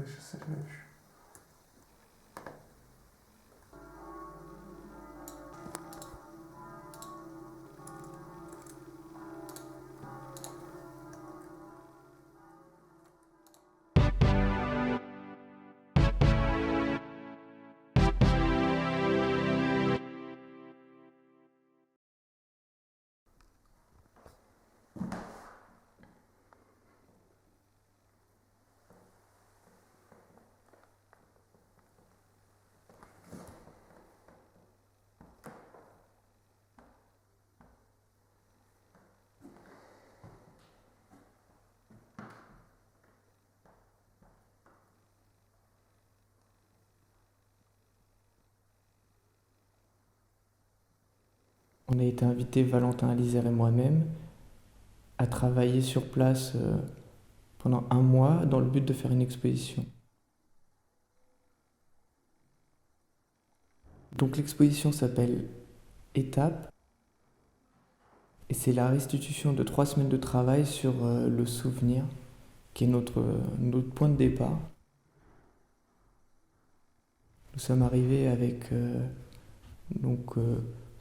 je sais plus. On a été invités, Valentin Alizère et moi-même, à travailler sur place pendant un mois dans le but de faire une exposition. Donc l'exposition s'appelle Étape et c'est la restitution de 3 semaines de travail sur le souvenir, qui est notre point de départ. Nous sommes arrivés avec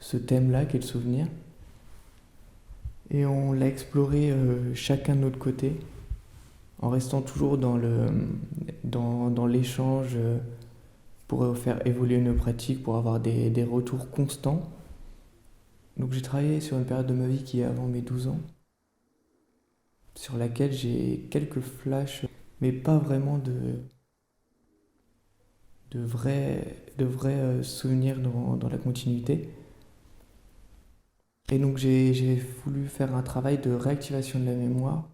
ce thème-là, qui est le souvenir, et on l'a exploré chacun de notre côté, en restant toujours dans l'échange pour faire évoluer nos pratiques, pour avoir des retours constants. Donc j'ai travaillé sur une période de ma vie qui est avant mes 12 ans, sur laquelle j'ai quelques flashs, mais pas vraiment de vrais souvenirs dans la continuité. Et donc j'ai voulu faire un travail de réactivation de la mémoire.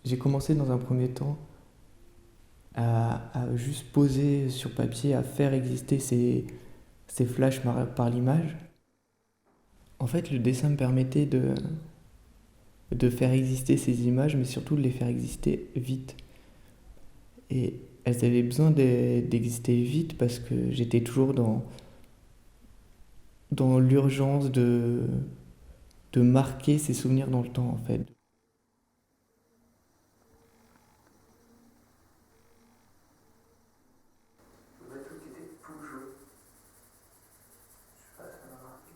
J'ai commencé dans un premier temps à juste poser sur papier, à faire exister ces flashs par l'image. En fait, le dessin me permettait de faire exister ces images, mais surtout de les faire exister vite. Et elles avaient besoin d'exister vite parce que j'étais toujours dans l'urgence de marquer ces souvenirs dans le temps, en fait. Le truc était tout le jeu. Je sais pas, ça m'a marqué.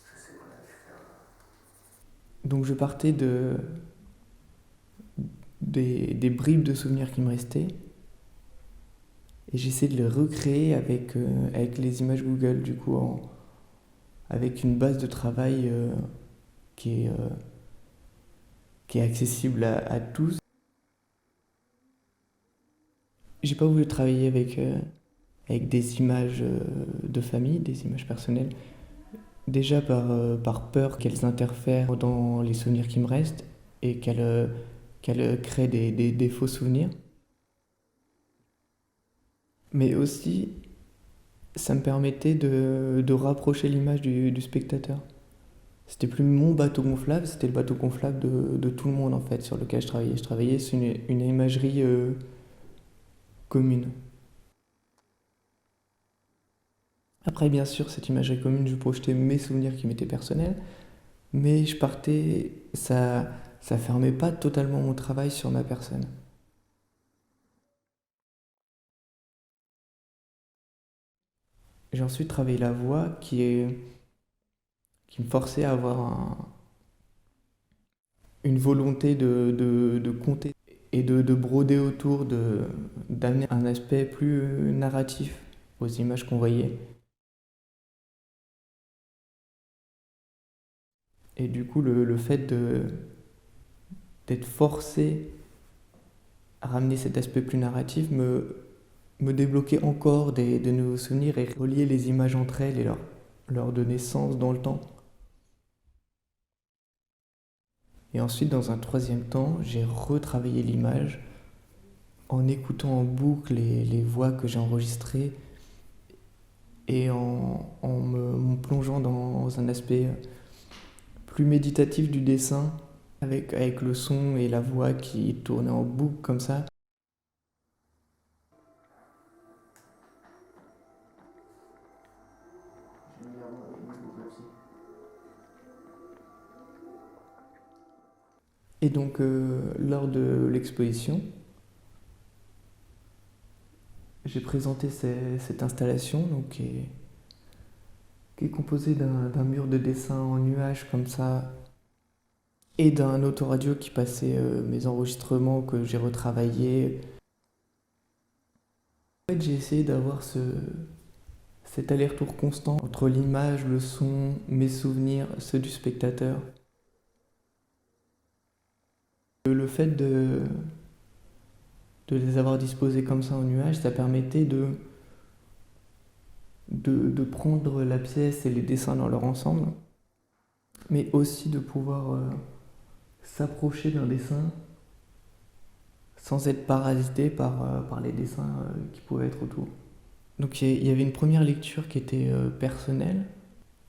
Je sais qu'on a dû faire. Donc je partais des bribes de souvenirs qui me restaient et j'essayais de les recréer avec les images Google, du coup, avec une base de travail qui est, euh, qui est accessible à tous. J'ai pas voulu travailler avec des images de famille, des images personnelles. Déjà par peur qu'elles interfèrent dans les souvenirs qui me restent et qu'elles créent des faux souvenirs. Mais aussi, ça me permettait de rapprocher l'image du spectateur. C'était plus mon bateau gonflable, c'était le bateau gonflable de tout le monde en fait sur lequel je travaillais. Je travaillais sur une imagerie commune. Après, bien sûr, cette imagerie commune, je projetais mes souvenirs qui m'étaient personnels, mais ça fermait pas totalement mon travail sur ma personne. J'ai ensuite travaillé la voix qui me forçait à avoir une volonté de compter et de broder autour, d'amener un aspect plus narratif aux images qu'on voyait. Et du coup, le fait d'être forcé à ramener cet aspect plus narratif me débloquait encore de nouveaux souvenirs et relier les images entre elles et leur donner sens dans le temps. Et ensuite, dans un troisième temps, j'ai retravaillé l'image en écoutant en boucle les voix que j'ai enregistrées et en me plongeant dans un aspect plus méditatif du dessin avec le son et la voix qui tournaient en boucle comme ça. J'ai mis un nouveau papier. Et donc, lors de l'exposition, j'ai présenté cette installation donc, qui est composée d'un mur de dessin en nuage comme ça et d'un autoradio qui passait mes enregistrements que j'ai retravaillés. En fait, j'ai essayé d'avoir cet aller-retour constant entre l'image, le son, mes souvenirs, ceux du spectateur. Le fait de les avoir disposés comme ça en nuage, ça permettait de prendre la pièce et les dessins dans leur ensemble, mais aussi de pouvoir s'approcher d'un dessin sans être parasité par les dessins qui pouvaient être autour. Donc il y avait une première lecture qui était personnelle,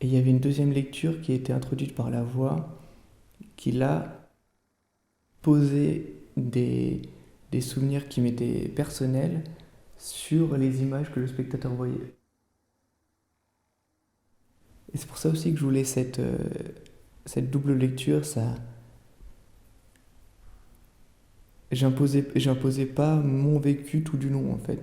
et il y avait une deuxième lecture qui était introduite par la voix, qui là posait des souvenirs qui m'étaient personnels sur les images que le spectateur voyait. Et c'est pour ça aussi que je voulais cette double lecture. J'imposais pas mon vécu tout du long en fait.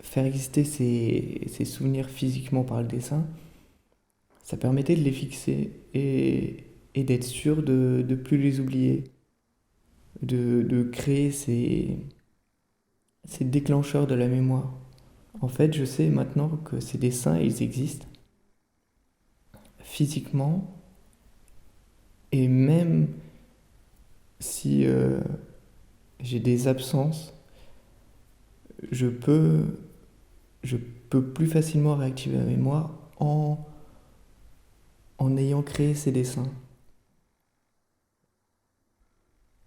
Faire exister ces souvenirs physiquement par le dessin, ça permettait de les fixer et d'être sûr de ne plus les oublier, de créer ces déclencheurs de la mémoire. En fait, je sais maintenant que ces dessins, ils existent physiquement, et même si j'ai des absences, je peux, je peux plus facilement réactiver la mémoire en ayant créé ces dessins.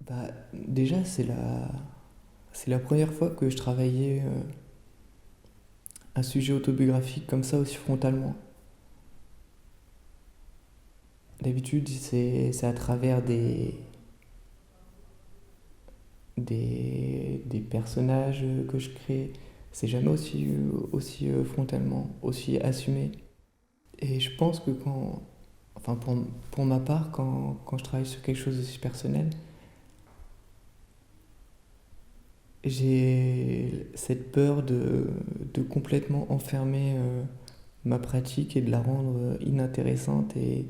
Bah, déjà, c'est la première fois que je travaillais un sujet autobiographique comme ça aussi frontalement. D'habitude, c'est à travers des personnages que je crée. C'est jamais aussi frontalement, aussi assumé. Et je pense que enfin pour ma part, quand je travaille sur quelque chose d'aussi personnel, j'ai cette peur de complètement enfermer ma pratique et de la rendre inintéressante et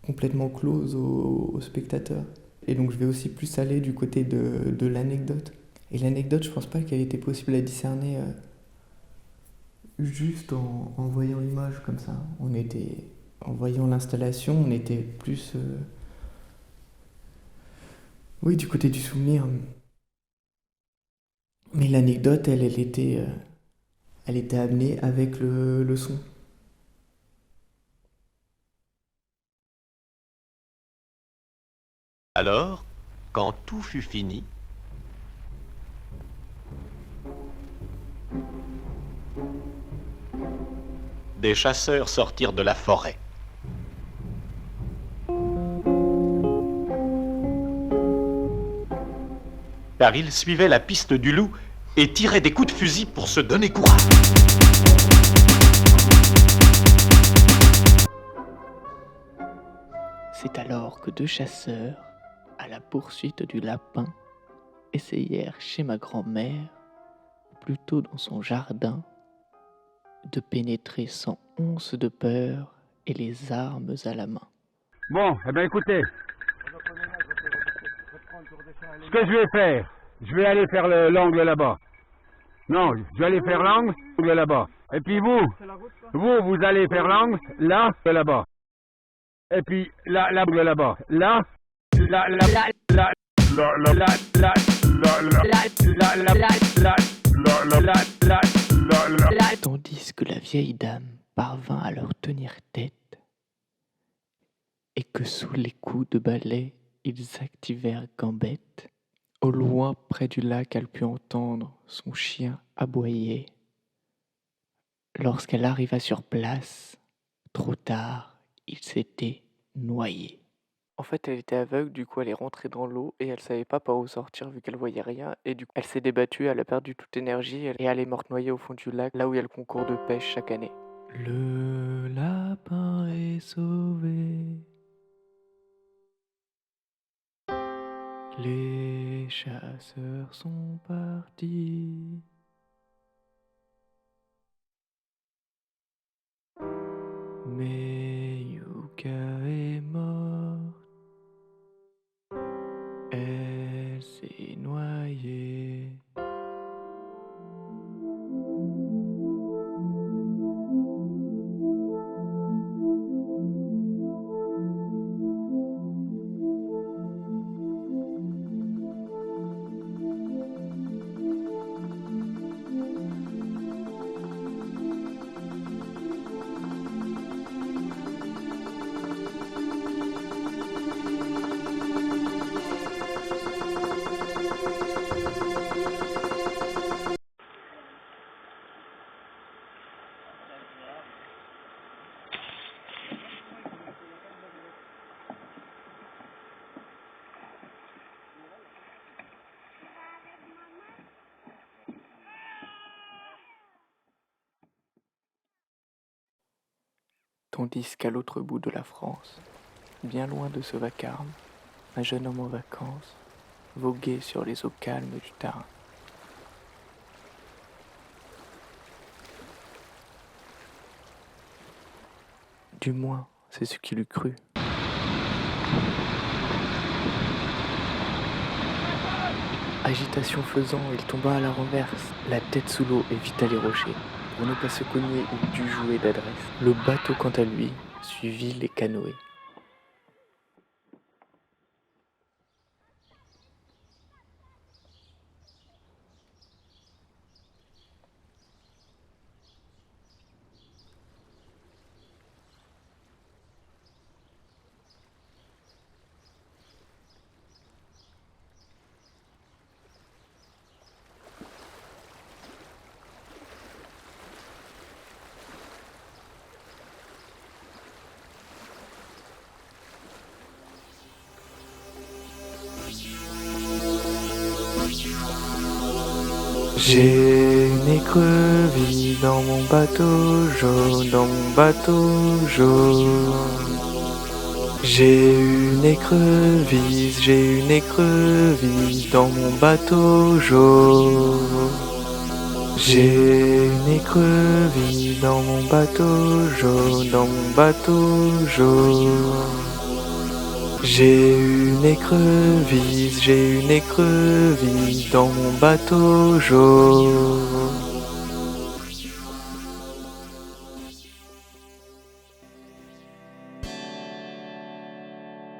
complètement close au spectateur. Et donc je vais aussi plus aller du côté de l'anecdote. Et l'anecdote, je pense pas qu'elle était possible à discerner juste en voyant l'image comme ça. En voyant l'installation, on était plus, oui, du côté du souvenir. Mais l'anecdote, elle était amenée avec le son. Alors, quand tout fut fini, des chasseurs sortirent de la forêt. Car ils suivaient la piste du loup et tiraient des coups de fusil pour se donner courage. C'est alors que deux chasseurs, à la poursuite du lapin, essayèrent chez ma grand-mère, plutôt dans son jardin, de pénétrer sans once de peur et les armes à la main. Bon, eh bien écoutez, ce que je vais faire, je vais aller faire l'angle là-bas. Non, je vais aller faire l'angle là-bas. Et puis vous allez faire l'angle là-bas. Et puis l'angle là-bas. Là, Tandis que la vieille dame parvint à leur tenir tête et que sous les coups de balai, ils activèrent Gambette. Au loin, près du lac, elle put entendre son chien aboyer. Lorsqu'elle arriva sur place, trop tard, il s'était noyé. En fait, elle était aveugle, du coup, elle est rentrée dans l'eau et elle savait pas par où sortir vu qu'elle voyait rien. Et du coup, elle s'est débattue, elle a perdu toute énergie et elle est morte noyée au fond du lac, là où il y a le concours de pêche chaque année. Le lapin est sauvé. Les chasseurs sont partis. Mais Yuka est morte. Elle s'est noyée. Tandis qu'à l'autre bout de la France, bien loin de ce vacarme, un jeune homme en vacances voguait sur les eaux calmes du Tarn. Du moins, c'est ce qu'il eût cru. Agitation faisant, il tomba à la renverse, la tête sous l'eau et vita les rochers. Pour ne pas se cogner, il dut jouer d'adresse. Le bateau, quant à lui, suivit les canoës. J'ai une écrevisse dans mon bateau jaune, dans mon bateau jaune. J'ai une écrevisse dans mon bateau jaune. J'ai une écrevisse dans mon bateau jaune, dans mon bateau jaune. J'ai une écrevisse dans mon bateau jaune.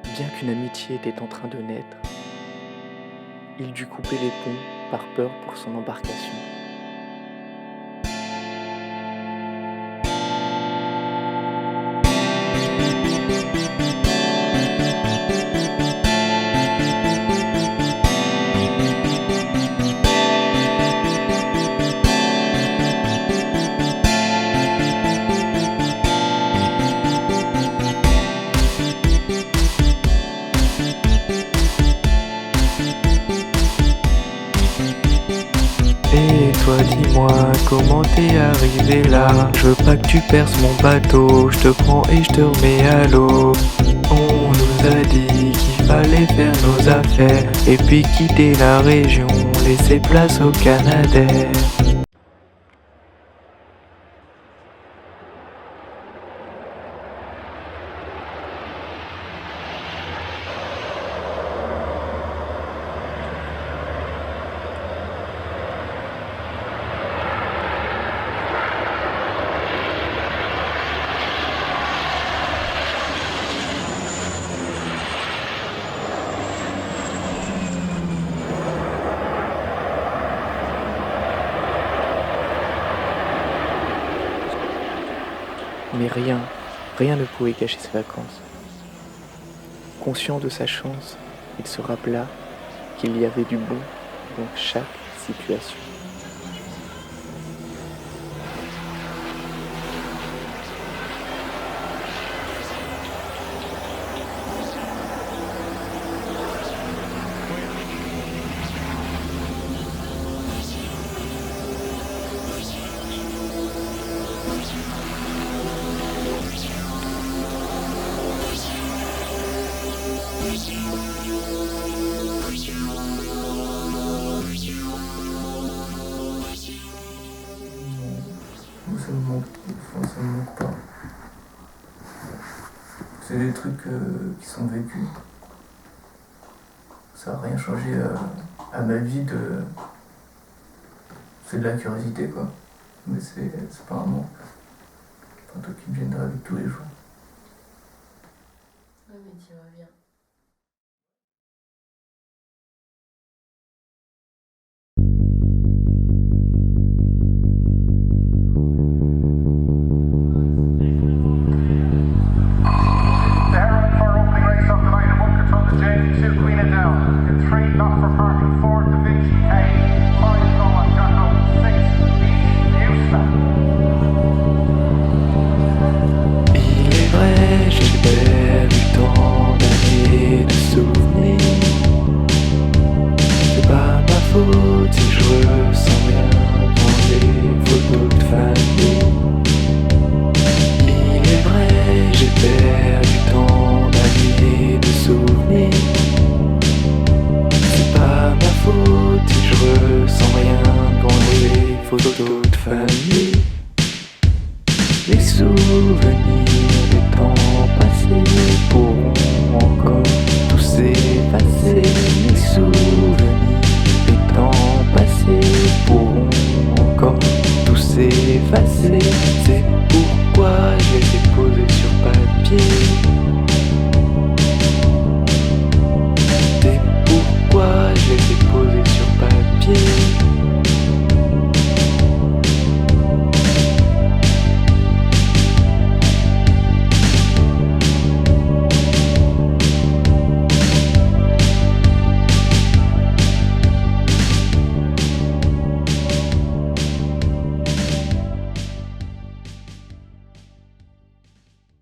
Bien qu'une amitié était en train de naître, il dut couper les ponts par peur pour son embarcation. Et toi dis-moi comment t'es arrivé là. Je veux pas que tu perces mon bateau, je te prends et je te remets à l'eau. On nous a dit qu'il fallait faire nos affaires et puis quitter la région, laisser place aux Canadair. Mais rien ne pouvait gâcher ses vacances. Conscient de sa chance, il se rappela qu'il y avait du bon dans chaque situation. c'est des trucs qui sont vécus. Ça n'a rien changé à ma vie de... C'est de la curiosité quoi. Mais c'est pas un manque. C'est un truc qui me gêne dans la vie de tous les jours. Ouais, mais tu vas bien. Il est vrai, j'ai perdu tant d'années de souvenirs. C'est pas ma faute si je ressens rien dans les photos de famille. Il est vrai, j'ai perdu tant d'années de souvenirs. C'est pas ma faute si je ressens rien dans les photos de famille. Les souvenirs des temps passés pourront encore tous s'effacer. Les souvenirs des temps passés pourront encore tous s'effacer. C'est pourquoi je les ai posés sur papier.